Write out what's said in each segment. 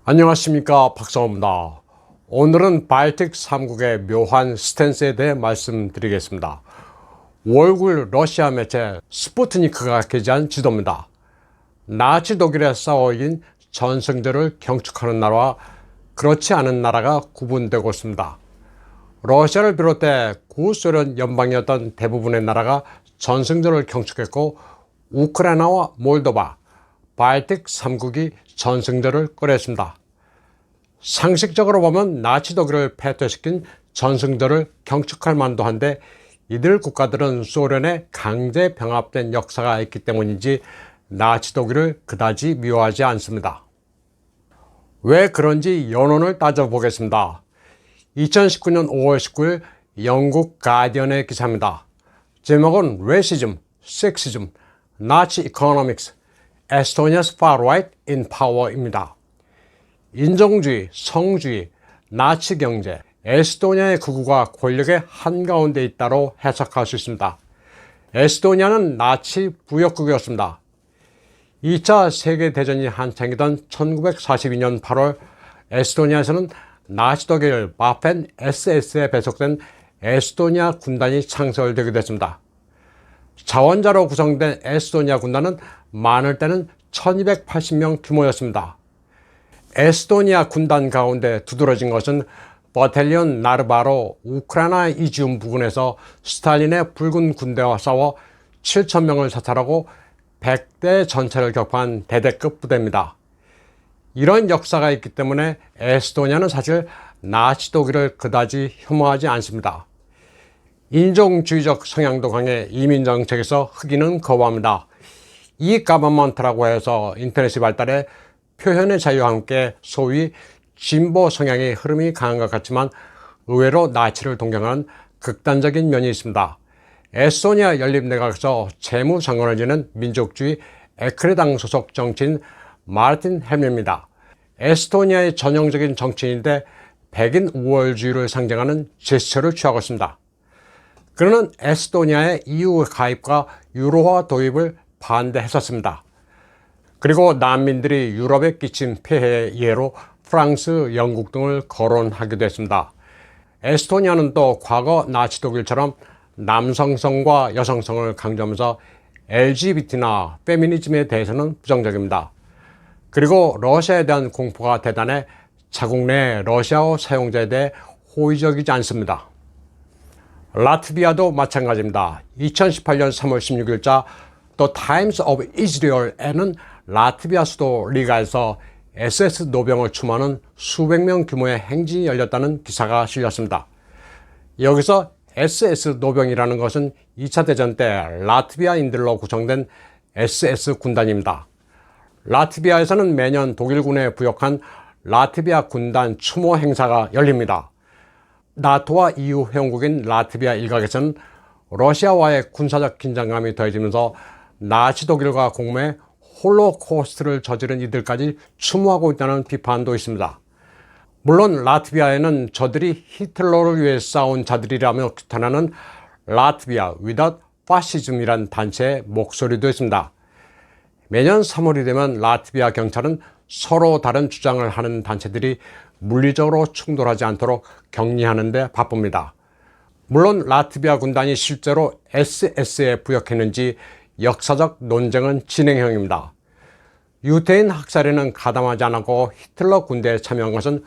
안녕하십니까, 박성호입니다. 오늘은 발틱 3국의 묘한 스탠스에 대해 말씀드리겠습니다. 5월 9일 러시아 매체 스푸트니크가 게재한 지도입니다. 나치 독일에 싸워 이긴 전승들을 경축하는 나라와 그렇지 않은 나라가 구분되고 있습니다. 러시아를 비롯해 구소련 연방이었던 대부분의 나라가 전승들을 경축했고, 우크라이나와 몰도바, 발틱 3국이 전승들을 꺼냈습니다. 상식적으로 보면 나치 독일을 패퇴시킨 전승들을 경축할 만도 한데, 이들 국가들은 소련에 강제 병합된 역사가 있기 때문인지 나치 독일을 그다지 미워하지 않습니다. 왜 그런지 연원을 따져보겠습니다. 2019년 5월 19일 영국 가디언의 기사입니다. 제목은 Racism, Sexism, Nazi Economics, Estonia's Far Right in Power입니다. 인종주의, 성주의, 나치 경제, 에스토니아의 극우가 권력의 한가운데 있다로 해석할 수 있습니다. 에스토니아는 나치 부역국이었습니다. 2차 세계대전이 한창이던 1942년 8월 에스토니아에서는 나치 독일 바펜 SS에 배속된 에스토니아 군단이 창설되게 됐습니다. 자원자로 구성된 에스토니아 군단은 많을 때는 1280명 규모였습니다. 에스토니아 군단 가운데 두드러진 것은 버텔리온 나르바로 우크라이나 이지움 부근에서 스탈린의 붉은 군대와 싸워 7,000명을 사살하고 100대 전체를 격파한 대대급 부대입니다. 이런 역사가 있기 때문에 에스토니아는 사실 나치 독일을 그다지 혐오하지 않습니다. 인종주의적 성향도 강해 이민정책에서 흑인은 거부합니다. 이 가버먼트라고 해서 인터넷이 발달해 표현의 자유와 함께 소위 진보 성향의 흐름이 강한 것 같지만 의외로 나치를 동경하는 극단적인 면이 있습니다. 에스토니아 연립내각에서 재무장관을 지낸 민족주의 에크레당 소속 정치인 마르틴 헬메입니다. 에스토니아의 전형적인 정치인인데 백인 우월주의를 상징하는 제스처를 취하고 있습니다. 그는 에스토니아의 EU 가입과 유로화 도입을 반대했었습니다. 그리고 난민들이 유럽에 끼친 폐해의 예로 프랑스, 영국 등을 거론하기도 했습니다. 에스토니아는 또 과거 나치 독일처럼 남성성과 여성성을 강조하면서 LGBT나 페미니즘에 대해서는 부정적입니다. 그리고 러시아에 대한 공포가 대단해 자국 내 러시아어 사용자에 대해 호의적이지 않습니다. 라트비아도 마찬가지입니다. 2018년 3월 16일자 The Times of Israel에는 라트비아 수도 리가에서 SS 노병을 추모하는 수백 명 규모의 행진이 열렸다는 기사가 실렸습니다. 여기서 SS 노병이라는 것은 2차 대전 때 라트비아인들로 구성된 SS 군단입니다. 라트비아에서는 매년 독일군에 부역한 라트비아 군단 추모 행사가 열립니다. 나토와 EU 회원국인 라트비아 일각에서는 러시아와의 군사적 긴장감이 더해지면서 나치 독일과 공모해 홀로코스트를 저지른 이들까지 추모하고 있다는 비판도 있습니다. 물론 라트비아에는 저들이 히틀러를 위해 싸운 자들이라며 규탄하는 라트비아 Without Fascism이란 단체의 목소리도 있습니다. 매년 3월이 되면 라트비아 경찰은 서로 다른 주장을 하는 단체들이 물리적으로 충돌하지 않도록 격리하는 데 바쁩니다. 물론 라트비아 군단이 실제로 SS에 부역했는지 역사적 논쟁은 진행형입니다. 유태인 학살에는 가담하지 않았고 히틀러 군대에 참여한 것은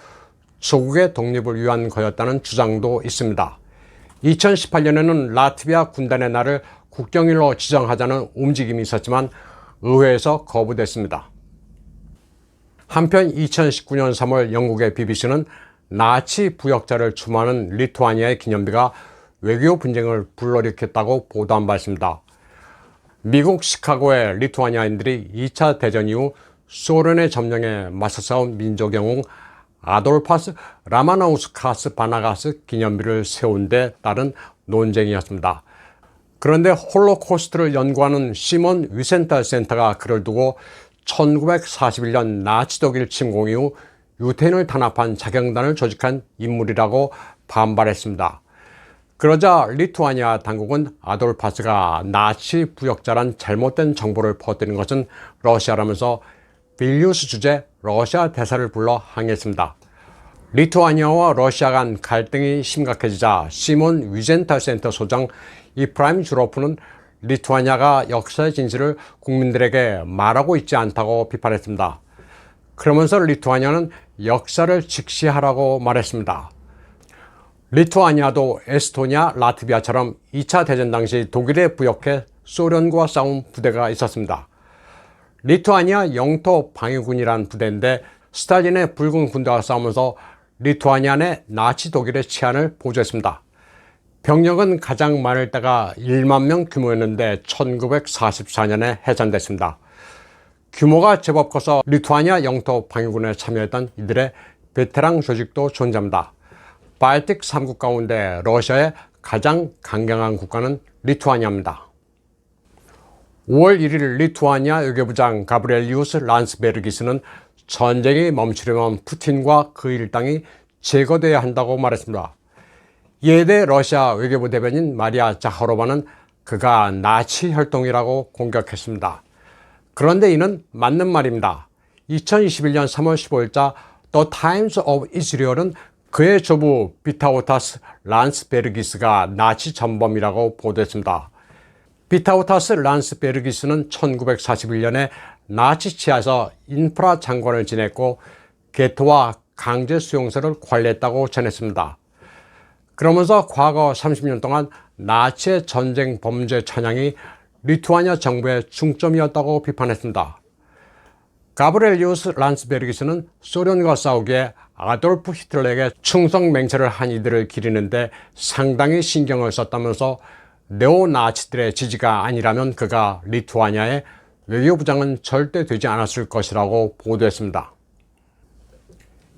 조국의 독립을 위한 거였다는 주장도 있습니다. 2018년에는 라트비아 군단의 날을 국경일로 지정하자는 움직임이 있었지만 의회에서 거부됐습니다. 한편 2019년 3월 영국의 BBC는 나치 부역자를 추모하는 리투아니아의 기념비가 외교 분쟁을 불러일으켰다고 보도한 바 있습니다. 미국 시카고의 리투아니아인들이 2차 대전 이후 소련의 점령에 맞서 싸운 민족 영웅 아돌파스 라마나우스카스 바나가스 기념비를 세운 데 따른 논쟁이었습니다. 그런데 홀로코스트를 연구하는 시몬 위센탈 센터가 글을 두고 1941년 나치 독일 침공 이후 유태인을 탄압한 자경단을 조직한 인물이라고 반발했습니다. 그러자 리투아니아 당국은 아돌파스가 나치 부역자란 잘못된 정보를 퍼뜨린 것은 러시아라면서 빌뉴스 주재 러시아 대사를 불러 항의했습니다. 리투아니아와 러시아 간 갈등이 심각해지자 시몬 위젠탈 센터 소장 이프라임 주로프는 리투아니아가 역사의 진실을 국민들에게 말하고 있지 않다고 비판했습니다. 그러면서 리투아니아는 역사를 직시하라고 말했습니다. 리투아니아도 에스토니아, 라트비아처럼 2차 대전 당시 독일에 부역해 소련과 싸운 부대가 있었습니다. 리투아니아 영토 방위군이란 부대인데 스탈린의 붉은 군대와 싸우면서 리투아니아 내 나치 독일의 치안을 보조했습니다. 병력은 가장 많을 때가 1만 명 규모였는데 1944년에 해산됐습니다. 규모가 제법 커서 리투아니아 영토 방위군에 참여했던 이들의 베테랑 조직도 존재합니다. 발틱 3국 가운데 러시아의 가장 강경한 국가는 리투아니아입니다. 5월 1일 리투아니아 외교부장 가브리엘리우스 란스베르기스는 전쟁이 멈추려면 푸틴과 그 일당이 제거돼야 한다고 말했습니다. 이에 대해 러시아 외교부 대변인 마리아 자하로바는 그가 나치 혈통이라고 공격했습니다. 그런데 이는 맞는 말입니다. 2021년 3월 15일자 The Times of Israel은 그의 조부 비타오타스 란스베르기스가 나치 전범이라고 보도했습니다. 비타오타스 란스베르기스는 1941년에 나치치아에서 인프라 장관을 지냈고 게토와 강제 수용소를 관리했다고 전했습니다. 그러면서 과거 30년 동안 나치의 전쟁 범죄 찬양이 리투아니아 정부의 중점이었다고 비판했습니다. 가브리엘리우스 란스베르기스는 소련과 싸우기에 아돌프 히틀러에게 충성 맹세를 한 이들을 기리는데 상당히 신경을 썼다면서 네오나치들의 지지가 아니라면 그가 리투아니아의 외교부장은 절대 되지 않았을 것이라고 보도했습니다.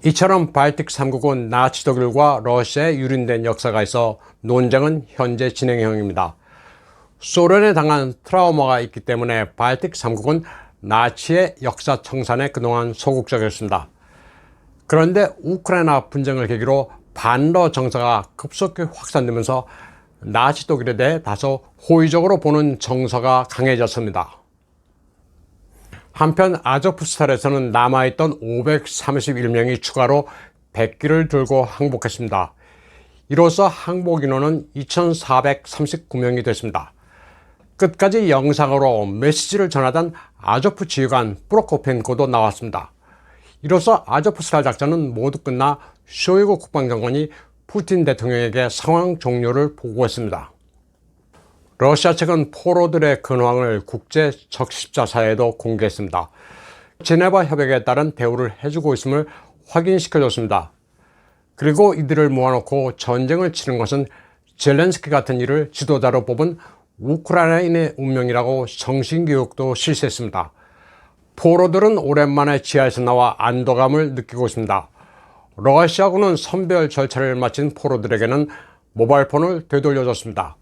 이처럼 발틱 3국은 나치 독일과 러시아에 유린된 역사가 있어 논쟁은 현재 진행형입니다. 소련에 당한 트라우마가 있기 때문에 발틱 3국은 나치의 역사 청산에 그동안 소극적이었습니다. 그런데 우크라이나 분쟁을 계기로 반러 정서가 급속히 확산되면서 나치 독일에 대해 다소 호의적으로 보는 정서가 강해졌습니다. 한편 아조프스탈에서는 남아있던 531명이 추가로 백기를 들고 항복했습니다. 이로써 항복 인원은 2,439명이 됐습니다. 끝까지 영상으로 메시지를 전하던 아조프 지휘관 프로코펜코도 나왔습니다. 이로써 아조프스탈 작전은 모두 끝나 쇼이구 국방장관이 푸틴 대통령에게 상황 종료를 보고했습니다. 러시아 측은 포로들의 근황을 국제 적십자사에도 공개했습니다. 제네바 협약에 따른 대우를 해주고 있음을 확인시켜줬습니다. 그리고 이들을 모아놓고 전쟁을 치는 것은 젤렌스키 같은 이를 지도자로 뽑은 우크라이나인의 운명이라고 정신교육도 실시했습니다. 포로들은 오랜만에 지하에서 나와 안도감을 느끼고 있습니다. 러시아군은 선별 절차를 마친 포로들에게는 모바일폰을 되돌려줬습니다.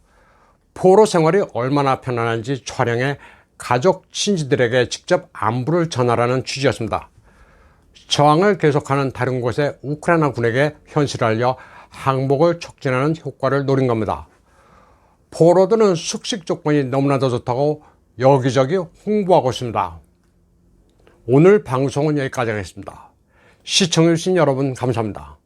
포로 생활이 얼마나 편안한지 촬영해 가족, 친지들에게 직접 안부를 전하라는 취지였습니다. 저항을 계속하는 다른 곳의 우크라이나 군에게 현실을 알려 항복을 촉진하는 효과를 노린 겁니다. 포로들은 숙식 조건이 너무나도 좋다고 여기저기 홍보하고 있습니다. 오늘 방송은 여기까지 하겠습니다. 시청해주신 여러분 감사합니다.